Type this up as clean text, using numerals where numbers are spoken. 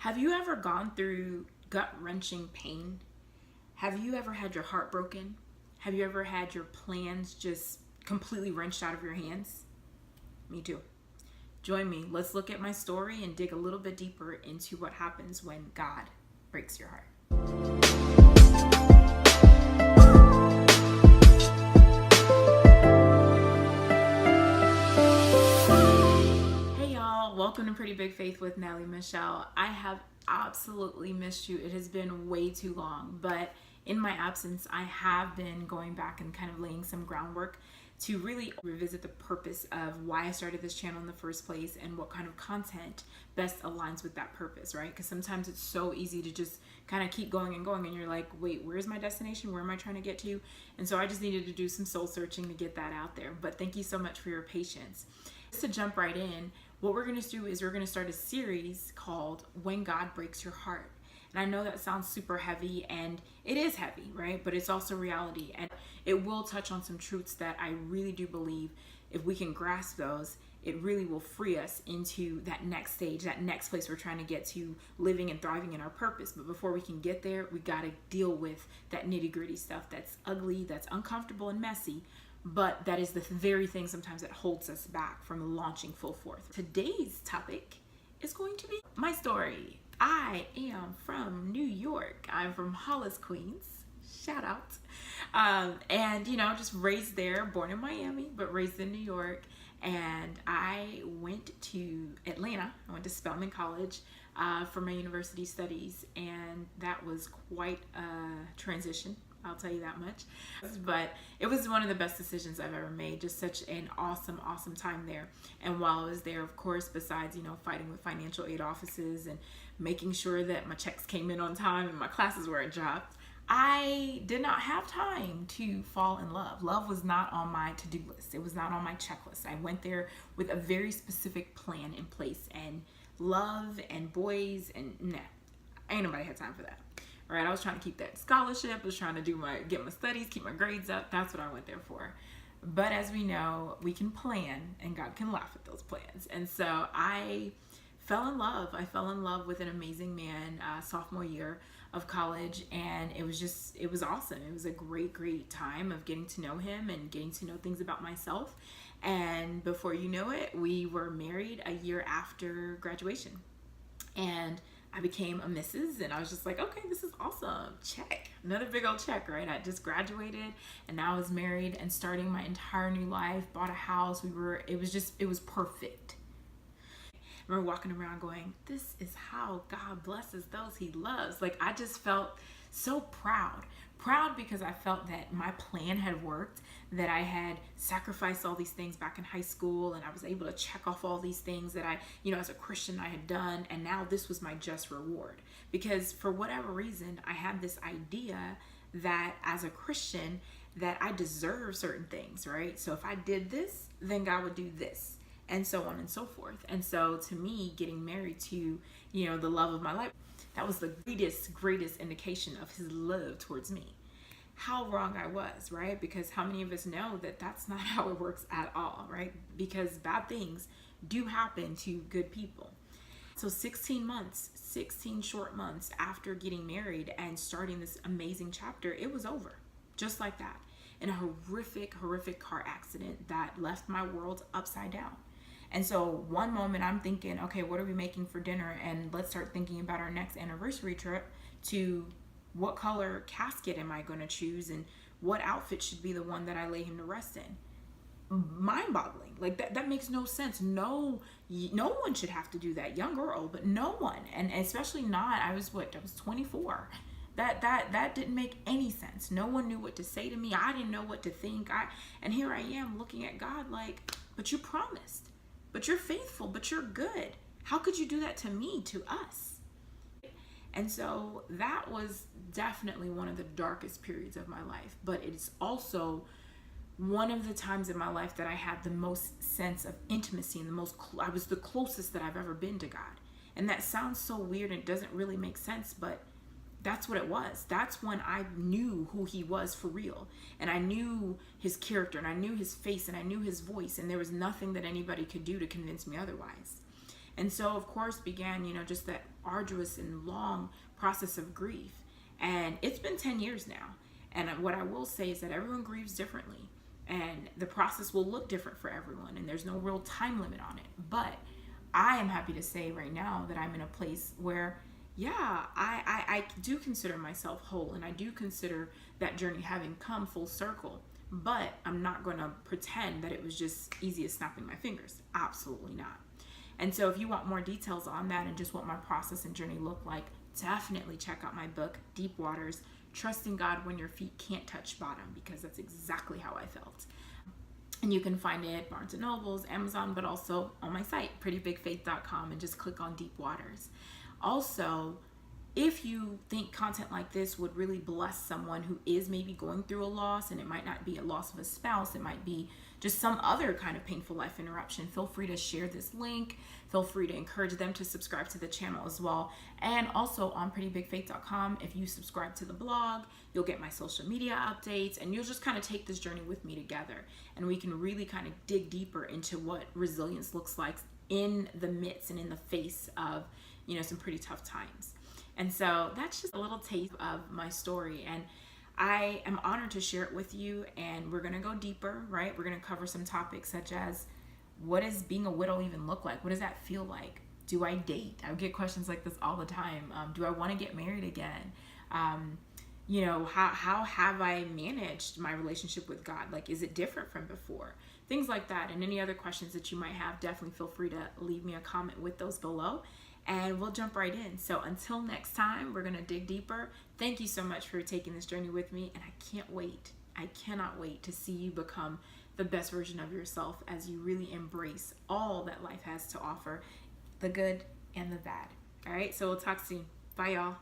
Have you ever gone through gut-wrenching pain? Have you ever had your heart broken? Have you ever had your plans just completely wrenched out of your hands? Me too. Join me. Let's look at my story and dig a little bit deeper into what happens when God breaks your heart. Hey y'all, welcome to Pretty Big Faith with Nellie Michelle. I have absolutely missed you. It has been way too long, but in my absence, I have been going back and kind of laying some groundwork to really revisit the purpose of why I started this channel in the first place and what kind of content best aligns with that purpose, right? Because sometimes it's so easy to just kind of keep going and you're like, wait, where's my destination? Where am I trying to get to? And so I just needed to do some soul searching to get that out there. But thank you so much for your patience. Just to jump right in, what we're going to do is we're going to start a series called When God Breaks Your Heart. And I know that sounds super heavy, and it is heavy, right? But it's also reality. And it will touch on some truths that I really do believe if we can grasp those, it really will free us into that next stage, that next place we're trying to get to, living and thriving in our purpose. But before we can get there, we got to deal with that nitty-gritty stuff that's ugly, that's uncomfortable and messy, but that is the very thing sometimes that holds us back from launching full forth. Today's topic is going to be my story. I am from New York. I'm from Hollis, Queens. Shout out. And just raised there, born in Miami, but raised in New York. And I went to Atlanta. I went to Spelman College for my university studies, and that was quite a transition. I'll tell you that much. But it was one of the best decisions I've ever made. Just such an awesome time there. And while I was there, of course, besides, fighting with financial aid offices and making sure that my checks came in on time and my classes were at job, I did not have time to fall in love. Love was not on my to-do list. It was not on my checklist. I went there with a very specific plan in place, and love and boys and nah, ain't nobody had time for that. All right, I was trying to keep that scholarship. I was trying to get my studies, keep my grades up. That's what I went there for. But as we know, we can plan and God can laugh at those plans. And so I fell in love. I fell in love with an amazing man sophomore year of college, and it was awesome. It was a great time of getting to know him and getting to know things about myself. And before you know it, we were married a year after graduation. And I became a Mrs. and I was just like, okay, this is awesome. Check. Another big old check, right? I just graduated and now I was married and starting my entire new life, bought a house. It was perfect. I remember walking around going, this is how God blesses those he loves. Like, I just felt so proud because I felt that my plan had worked, that I had sacrificed all these things back in high school, and I was able to check off all these things that I, as a Christian I had done, and now this was my just reward. Because for whatever reason, I had this idea that as a Christian, that I deserve certain things, right? So if I did this, then God would do this, and so on and so forth. And so to me, getting married to, the love of my life, that was the greatest indication of his love towards me. How wrong I was, right? Because how many of us know that that's not how it works at all, right? Because bad things do happen to good people. So 16 short months after getting married and starting this amazing chapter, it was over, just like that, in a horrific car accident that left my world upside down. And so one moment I'm thinking, okay, what are we making for dinner? And let's start thinking about our next anniversary trip, to what color casket am I going to choose and what outfit should be the one that I lay him to rest in. Mind-boggling. Like that makes no sense. No one should have to do that, young or old, but no one. And especially not, I was 24. That didn't make any sense. No one knew what to say to me. I didn't know what to think. And here I am looking at God like, but you promised. But you're faithful, but you're good. How could you do that to me, to us? And so that was definitely one of the darkest periods of my life. But it's also one of the times in my life that I had the most sense of intimacy and I was the closest that I've ever been to God. And that sounds so weird and it doesn't really make sense, but that's what it was. That's when I knew who he was for real. And I knew his character, and I knew his face, and I knew his voice, and there was nothing that anybody could do to convince me otherwise. And so, of course, began, just that arduous and long process of grief. And it's been 10 years now. And what I will say is that everyone grieves differently. And the process will look different for everyone. And there's no real time limit on it. But I am happy to say right now that I'm in a place where, yeah, I do consider myself whole. And I do consider that journey having come full circle. But I'm not going to pretend that it was just easy as snapping my fingers. Absolutely not. And so if you want more details on that and just what my process and journey looked like, definitely check out my book, Deep Waters, Trusting God When Your Feet Can't Touch Bottom, because that's exactly how I felt. And you can find it at Barnes & Nobles, Amazon, but also on my site, prettybigfaith.com, and just click on Deep Waters. Also, if you think content like this would really bless someone who is maybe going through a loss, and it might not be a loss of a spouse, it might be just some other kind of painful life interruption, feel free to share this link. Feel free to encourage them to subscribe to the channel as well. And also on prettybigfaith.com, if you subscribe to the blog, you'll get my social media updates, and you'll just kind of take this journey with me together. And we can really kind of dig deeper into what resilience looks like in the midst and in the face of, some pretty tough times. And so that's just a little taste of my story. And I am honored to share it with you. And we're going to go deeper, right? We're going to cover some topics such as, what does being a widow even look like? What does that feel like? Do I date? I get questions like this all the time. Do I want to get married again? How have I managed my relationship with God? Like, is it different from before? Things like that. And any other questions that you might have, definitely feel free to leave me a comment with those below. And we'll jump right in. So until next time, we're going to dig deeper. Thank you so much for taking this journey with me. And I cannot wait to see you become the best version of yourself as you really embrace all that life has to offer, the good and the bad. All right, so we'll talk soon. Bye, y'all.